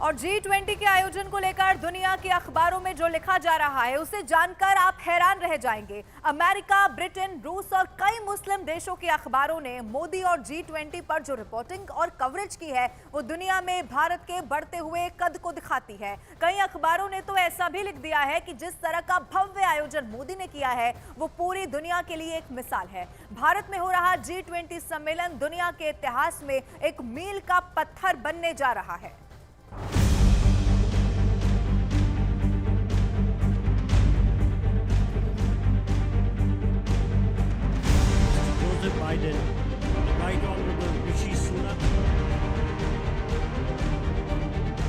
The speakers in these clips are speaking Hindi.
और G20 के आयोजन को लेकर दुनिया के अखबारों में जो लिखा जा रहा है उसे जानकर आप हैरान रह जाएंगे। अमेरिका, ब्रिटेन, रूस और कई मुस्लिम देशों के अखबारों ने मोदी और G20 पर जो रिपोर्टिंग और कवरेज की है वो दुनिया में भारत के बढ़ते हुए कद को दिखाती है। कई अखबारों ने तो ऐसा भी लिख दिया है कि जिस तरह का भव्य आयोजन मोदी ने किया है वो पूरी दुनिया के लिए एक मिसाल है। भारत में हो रहा G20 सम्मेलन दुनिया के इतिहास में एक मील का पत्थर बनने जा रहा है। Biden, the Right Honorable Rishi Sunak,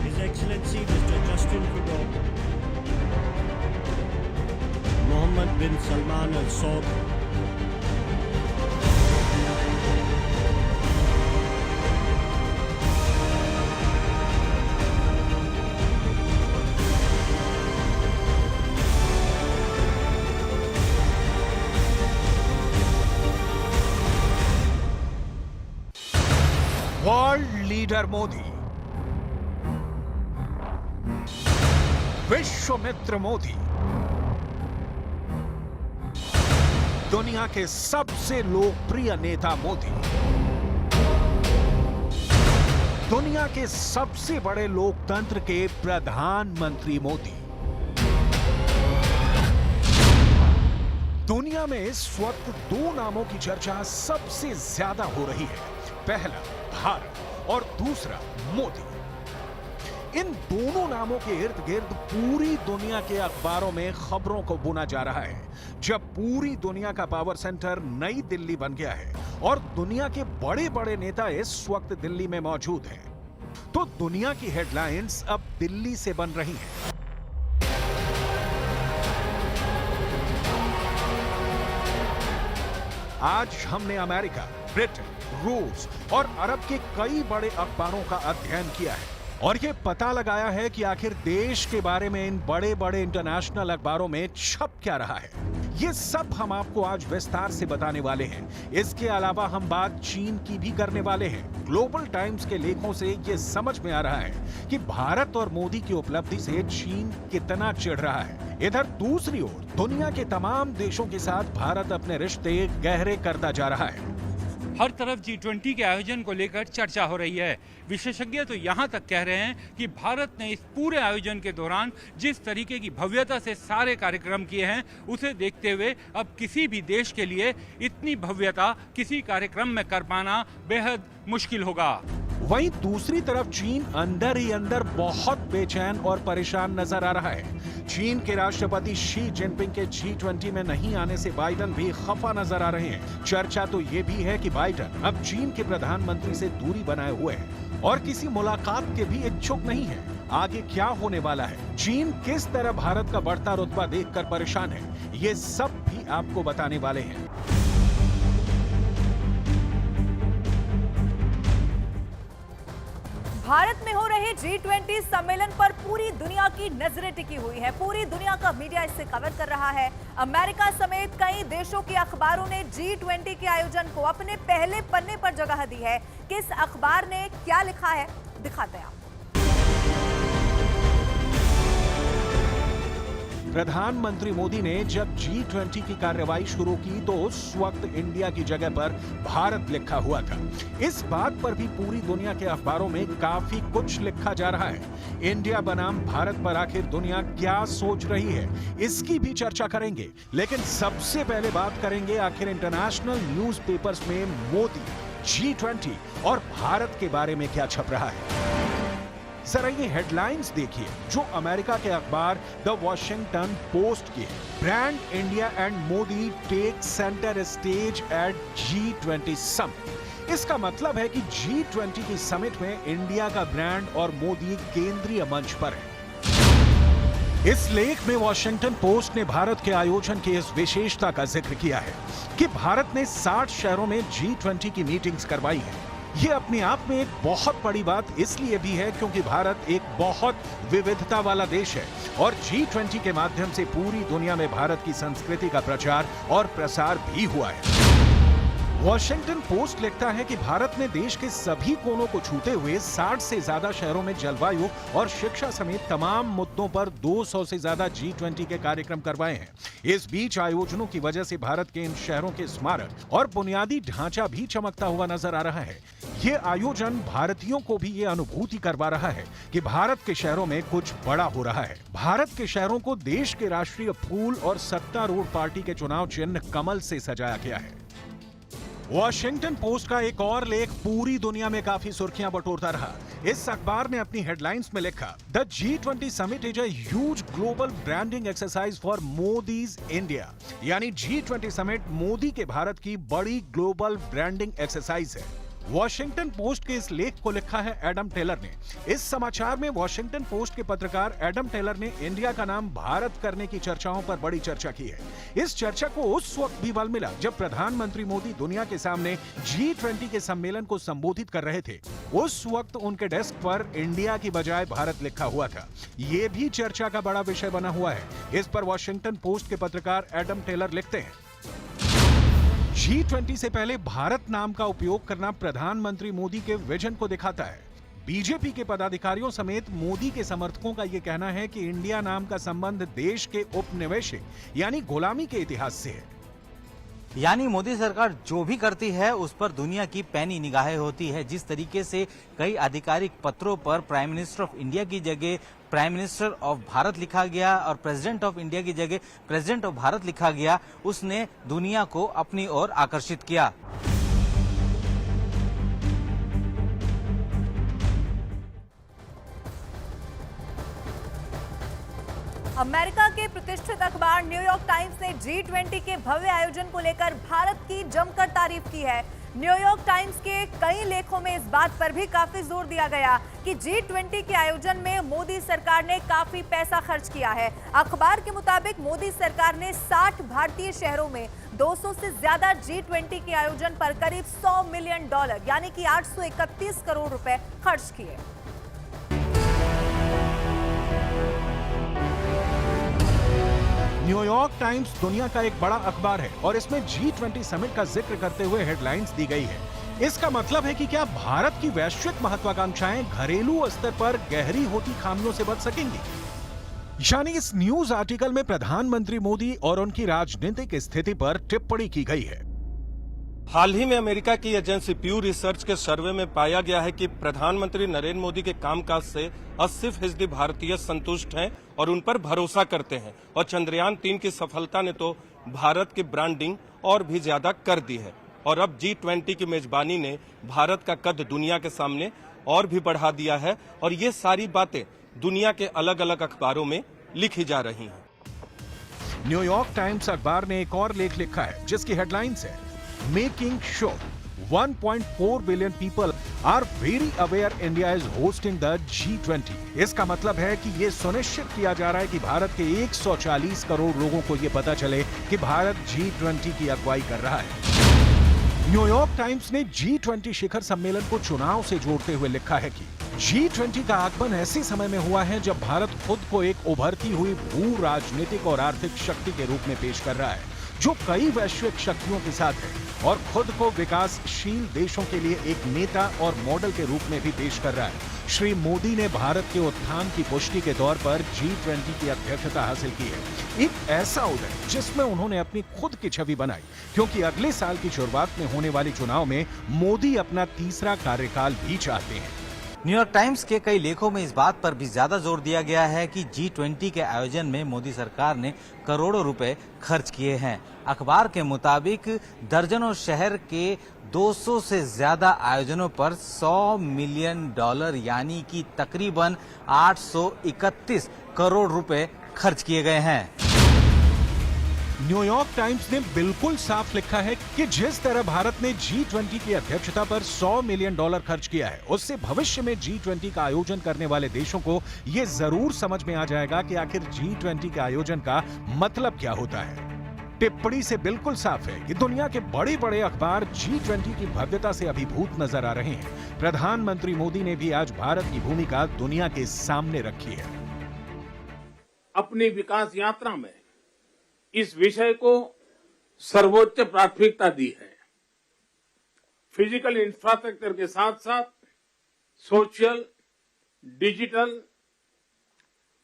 His Excellency Mr. Justin Trudeau, Mohammed bin Salman Al Saud, world leader Modi, विश्व मित्र मोदी, दुनिया के सबसे लोकप्रिय नेता मोदी, दुनिया के सबसे बड़े लोकतंत्र के प्रधानमंत्री मोदी। दुनिया में इस वक्त दो नामों की चर्चा सबसे ज्यादा हो रही है, पहला भारत और दूसरा मोदी। इन दोनों नामों के इर्द गिर्द पूरी दुनिया के अखबारों में खबरों को बुना जा रहा है। जब पूरी दुनिया का पावर सेंटर नई दिल्ली बन गया है और दुनिया के बड़े बड़े नेता इस वक्त दिल्ली में मौजूद हैं, तो दुनिया की हेडलाइंस अब दिल्ली से बन रही हैं। आज हमने अमेरिका, ब्रिटेन, रूस और अरब के कई बड़े अखबारों का अध्ययन किया है और ये पता लगाया है कि आखिर देश के बारे में इन बड़े बड़े इंटरनेशनल अखबारों में छप क्या रहा है। ये सब हम आपको आज विस्तार से बताने वाले हैं। इसके अलावा हम बात चीन की भी करने वाले हैं। ग्लोबल टाइम्स के लेखों से ये समझ में आ रहा है कि भारत और मोदी की उपलब्धि से चीन कितना चिढ़ रहा है। इधर दूसरी ओर दुनिया के तमाम देशों के साथ भारत अपने रिश्ते गहरे करता जा रहा है। हर तरफ G20 के आयोजन को लेकर चर्चा हो रही है। विशेषज्ञ तो यहाँ तक कह रहे हैं कि भारत ने इस पूरे आयोजन के दौरान जिस तरीके की भव्यता से सारे कार्यक्रम किए हैं, उसे देखते हुए अब किसी भी देश के लिए इतनी भव्यता किसी कार्यक्रम में कर पाना बेहद मुश्किल होगा। वहीं दूसरी तरफ चीन अंदर ही अंदर बहुत बेचैन और परेशान नजर आ रहा है। चीन के राष्ट्रपति शी जिनपिंग के G20 में नहीं आने से बाइडन भी खफा नजर आ रहे हैं। चर्चा तो ये भी है कि बाइडन अब चीन के प्रधानमंत्री से दूरी बनाए हुए हैं और किसी मुलाकात के भी इच्छुक नहीं है। आगे क्या होने वाला है, चीन किस तरह भारत का बढ़ता रुतबा देखकर परेशान है, ये सब भी आपको बताने वाले हैं। भारत में हो रहे G20 सम्मेलन पर पूरी दुनिया की नजरें टिकी हुई है। पूरी दुनिया का मीडिया इससे कवर कर रहा है। अमेरिका समेत कई देशों के अखबारों ने G20 के आयोजन को अपने पहले पन्ने पर जगह दी है। किस अखबार ने क्या लिखा है, दिखाते हैं। प्रधानमंत्री मोदी ने जब G20 की कार्रवाई शुरू की तो उस वक्त इंडिया की जगह पर भारत लिखा हुआ था। इस बात पर भी पूरी दुनिया के अखबारों में काफी कुछ लिखा जा रहा है। इंडिया बनाम भारत पर आखिर दुनिया क्या सोच रही है, इसकी भी चर्चा करेंगे। लेकिन सबसे पहले बात करेंगे आखिर इंटरनेशनल न्यूज़पेपर्स में मोदी, G20 और भारत के बारे में क्या छप रहा है। जरा ये हेडलाइंस देखिए जो अमेरिका के अखबार द वॉशिंगटन पोस्ट की है। Brand India and Modi take centre stage at G20 summit. इसका मतलब है कि G20 की समिट में इंडिया का ब्रांड और मोदी केंद्रीय मंच पर है। इस लेख में वॉशिंगटन पोस्ट ने भारत के आयोजन की इस विशेषता का जिक्र किया है कि भारत ने 60 शहरों में G20 की मीटिंग्स करवाई है। ये अपने आप में एक बहुत बड़ी बात इसलिए भी है क्योंकि भारत एक बहुत विविधता वाला देश है और G20 के माध्यम से पूरी दुनिया में भारत की संस्कृति का प्रचार और प्रसार भी हुआ है। वॉशिंगटन पोस्ट लिखता है कि भारत ने देश के सभी कोनों को छूते हुए 60 से ज्यादा शहरों में जलवायु और शिक्षा समेत तमाम मुद्दों पर 200 से ज्यादा G20 के कार्यक्रम करवाए हैं। इस बीच आयोजनों की वजह से भारत के इन शहरों के स्मारक और बुनियादी ढांचा भी चमकता हुआ नजर आ रहा है। ये आयोजन भारतीयों को भी ये अनुभूति करवा रहा है कि भारत के शहरों में कुछ बड़ा हो रहा है। भारत के शहरों को देश के राष्ट्रीय फूल और सत्तारूढ़ पार्टी के चुनाव चिन्ह कमल से सजाया गया है। वॉशिंगटन पोस्ट का एक और लेख पूरी दुनिया में काफी सुर्खियां बटोरता रहा। इस अखबार ने अपनी हेडलाइंस में लिखा, the G20 summit is a huge global branding exercise for Modi's India. यानी G20 समिट मोदी के भारत की बड़ी ग्लोबल ब्रांडिंग एक्सरसाइज है। वॉशिंगटन पोस्ट के इस लेख को लिखा है एडम टेलर ने। इस समाचार में वॉशिंगटन पोस्ट के पत्रकार एडम टेलर ने इंडिया का नाम भारत करने की चर्चाओं पर बड़ी चर्चा की है। इस चर्चा को उस वक्त भी बल मिला जब प्रधानमंत्री मोदी दुनिया के सामने G20 के सम्मेलन को संबोधित कर रहे थे। उस वक्त उनके डेस्क पर इंडिया की बजाय भारत लिखा हुआ था। ये भी चर्चा का बड़ा विषय बना हुआ है। इस पर वॉशिंगटन पोस्ट के पत्रकार एडम टेलर लिखते हैं, G20 से पहले भारत नाम का उपयोग करना प्रधानमंत्री मोदी के विजन को दिखाता है। बीजेपी के पदाधिकारियों समेत मोदी के समर्थकों का यह कहना है कि इंडिया नाम का संबंध देश के उपनिवेशिक यानी गुलामी के इतिहास से है। यानी मोदी सरकार जो भी करती है उस पर दुनिया की पैनी निगाहें होती है। जिस तरीके से कई आधिकारिक पत्रों पर प्राइम मिनिस्टर ऑफ इंडिया की जगह प्राइम मिनिस्टर ऑफ भारत लिखा गया और प्रेसिडेंट ऑफ इंडिया की जगह प्रेसिडेंट ऑफ भारत लिखा गया, उसने दुनिया को अपनी ओर आकर्षित किया। अमेरिका के प्रतिष्ठित अखबार न्यूयॉर्क टाइम्स ने G20 के भव्य आयोजन को लेकर भारत की जमकर तारीफ की है। न्यूयॉर्क टाइम्स के कई लेखों में इस बात पर भी काफी जोर दिया गया कि G20 के आयोजन में मोदी सरकार ने काफी पैसा खर्च किया है। अखबार के मुताबिक मोदी सरकार ने 60 भारतीय शहरों में 200 से ज्यादा G20 के आयोजन पर करीब $100 मिलियन यानी कि 831 करोड़ रुपए खर्च किए। न्यूयॉर्क टाइम्स दुनिया का एक बड़ा अखबार है और इसमें G20 समिट का जिक्र करते हुए हेडलाइंस दी गई है। इसका मतलब है कि क्या भारत की वैश्विक महत्वाकांक्षाएं घरेलू स्तर पर गहरी होती खामियों से बच सकेंगी? यानी इस न्यूज आर्टिकल में प्रधानमंत्री मोदी और उनकी राजनीतिक स्थिति पर टिप्पणी की गई है। हाल ही में अमेरिका की एजेंसी प्यू रिसर्च के सर्वे में पाया गया है कि प्रधानमंत्री नरेंद्र मोदी के कामकाज से 80% भारतीय संतुष्ट हैं और उन पर भरोसा करते हैं। और चंद्रयान 3 की सफलता ने तो भारत की ब्रांडिंग और भी ज्यादा कर दी है। और अब G20 की मेजबानी ने भारत का कद दुनिया के सामने और भी बढ़ा दिया है। और ये सारी बातें दुनिया के अलग अलग अखबारों में लिखी जा रही हैं। न्यूयॉर्क टाइम्स अखबार ने एक और लेख लिखा है जिसकी हेडलाइंस है, Making sure 1.4 billion people are very aware India is hosting the G20। इसका मतलब है कि ये सुनिश्चित किया जा रहा है कि भारत के 140 करोड़ लोगों को ये पता चले कि भारत G20 की अगुवाई कर रहा है। न्यूयॉर्क टाइम्स ने G20 शिखर सम्मेलन को चुनाव से जोड़ते हुए लिखा है कि G20 का आगमन ऐसे समय में हुआ है जब भारत खुद को एक उभरती हुई भू राजनीतिक और आर्थिक शक्ति के रूप में पेश कर रहा है, जो कई वैश्विक शक्तियों के साथ है और खुद को विकासशील देशों के लिए एक नेता और मॉडल के रूप में भी पेश कर रहा है। श्री मोदी ने भारत के उत्थान की पुष्टि के तौर पर G20 की अध्यक्षता हासिल की है। एक ऐसा उदय जिसमें उन्होंने अपनी खुद की छवि बनाई, क्योंकि अगले साल की शुरुआत में होने वाले चुनाव में मोदी अपना तीसरा कार्यकाल भी चाहते हैं। न्यूयॉर्क टाइम्स के कई लेखों में इस बात पर भी ज्यादा जोर दिया गया है कि G20 के आयोजन में मोदी सरकार ने करोड़ों रुपए खर्च किए हैं। अखबार के मुताबिक दर्जनों शहर के 200 से ज्यादा आयोजनों पर $100 मिलियन यानी कि तकरीबन 831 करोड़ रुपए खर्च किए गए हैं। न्यूयॉर्क टाइम्स ने बिल्कुल साफ लिखा है कि जिस तरह भारत ने G20 की अध्यक्षता पर $100 मिलियन खर्च किया है, उससे भविष्य में G20 का आयोजन करने वाले देशों को यह जरूर समझ में आ जाएगा कि आखिर G20 के आयोजन का मतलब क्या होता है। टिप्पणी से बिल्कुल साफ है कि दुनिया के बड़े बड़े अखबार G20 की भव्यता से अभिभूत नजर आ रहे हैं। प्रधानमंत्री मोदी ने भी आज भारत की भूमिका दुनिया के सामने रखी है। अपनी विकास यात्रा में इस विषय को सर्वोच्च प्राथमिकता दी है। फिजिकल इंफ्रास्ट्रक्चर के साथ साथ सोशल, डिजिटल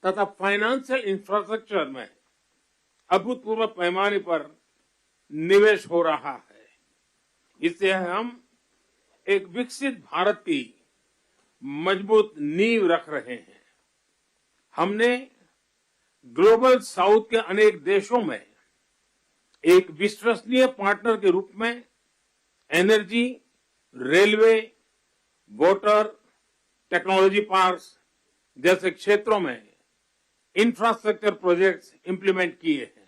तथा फाइनेंशियल इंफ्रास्ट्रक्चर में अभूतपूर्व पैमाने पर निवेश हो रहा है। इससे हम एक विकसित भारत की मजबूत नींव रख रहे हैं। हमने ग्लोबल साउथ के अनेक देशों में एक विश्वसनीय पार्टनर के रूप में energy, railway, water, technology parks जैसे क्षेत्रों में इंफ्रास्ट्रक्चर प्रोजेक्ट्स इंप्लीमेंट किए हैं।